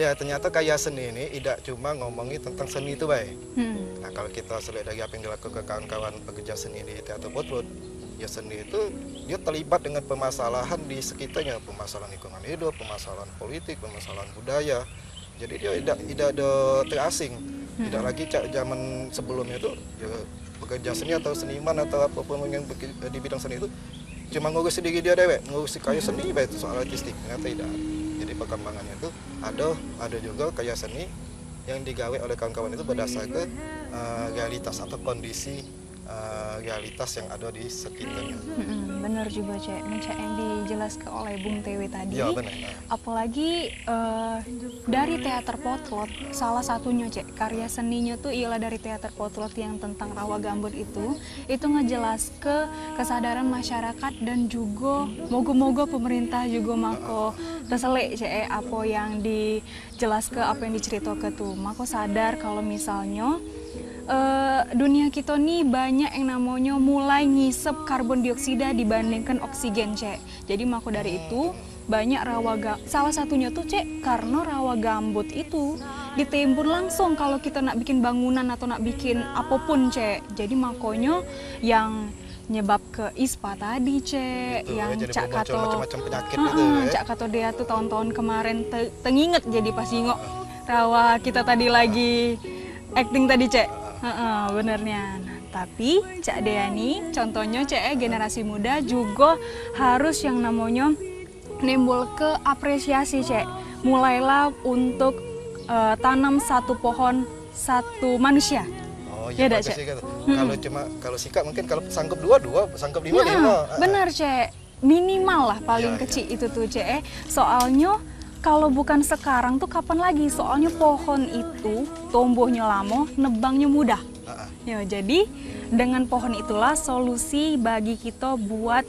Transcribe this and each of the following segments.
Ya ternyata karya seni ini tidak cuma ngomongin tentang seni itu baik. Nah kalau kita lihat dari apa yang dilakukan kawan-kawan pekerja seni di teater potlot, ya seni itu dia terlibat dengan permasalahan di sekitarnya, permasalahan lingkungan hidup, permasalahan politik, permasalahan budaya. Jadi dia tidak ada terasing, tidak lagi zaman sebelumnya itu ya, pekerja seni atau seniman atau apapun yang di bidang seni itu cuma ngurus diri dia dewek, ngurus karya seni baik itu soal artistik, ternyata tidak. Jadi perkembangannya itu ada juga karya seni yang digawe oleh kawan-kawan itu berdasarkan realitas atau kondisi realitas yang ada di sekitarnya. Benar juga Cek, yang dijelaskan oleh Bung Tewe tadi. Ya, benar. Apalagi dari teater potlot, salah satunya Cek, karya seninya tuh ialah dari teater potlot yang tentang rawa gambut itu ngejelas ke kesadaran masyarakat dan juga moga-moga pemerintah juga mako terselek Cek apa yang dijelas ke apa yang diceritakan tuh, mako sadar kalau misalnya dunia kita nih banyak yang namanya mulai ngisep karbon dioksida dibandingkan oksigen Cek. Jadi maka dari itu banyak salah satunya tuh Cek karena rawa gambut itu ditimbun langsung kalau kita nak bikin bangunan atau nak bikin apapun Cek. Jadi makanya yang nyebab ke ISPA tadi Cek, gitu, yang ya, Cak Kato macam-macam penyakit gitu ya. Cak Kato dia tuh tahun-tahun kemarin tenginget jadi pas ngok rawa kita tadi lagi acting tadi Cek. Benernya. Nah, tapi Cak Dea nih, contohnya Cak generasi muda juga harus yang namanya nembol ke apresiasi Cak. Mulailah untuk tanam satu pohon satu manusia. Oh iya, ya, Cak. Kalau sikap mungkin kalau sanggup dua, sanggup lima. Benar Cak. Minimal lah paling kecil itu tuh Cak. Soalnya kalau bukan sekarang tuh kapan lagi? Soalnya pohon itu tumbuhnya lama, nebangnya mudah. Ya, jadi dengan pohon itulah solusi bagi kita buat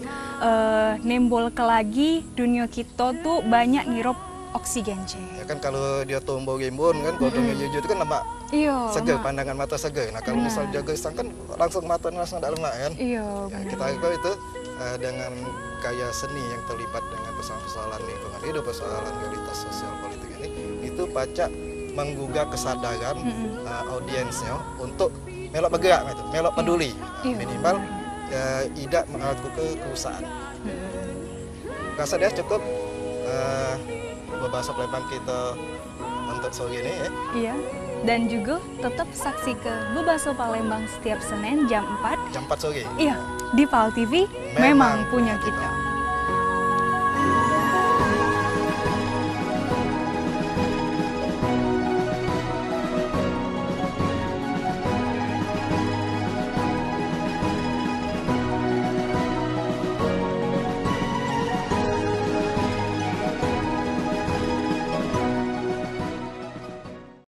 nembol ke lagi dunia kita tuh banyak ngirup oksigen Cek. Ya kan kalau dia tumbuh rimbun kan, godongnya hijau itu kan lemak. Iya. Segar, pandangan mata segar. Nah kalau misal jaga isang kan langsung mata langsung ada lemak kan. Iya. Ya, kita harapkan itu dengan karya seni yang terlibat dengan persoalan lingkungan hidup, persoalan realitas sosial politik ini, itu pacak menggugah kesadaran audiensnya untuk melok bergerak, gitu, melok peduli, minimal tidak melakukan kerusakan. Rasa dia cukup berbahasa Palembang kita untuk sore ini ya. Iya. Dan juga tetap saksi ke Bebaso Palembang setiap Senin jam 4. Jam 4 sore. Iya, di PAL TV memang punya kita.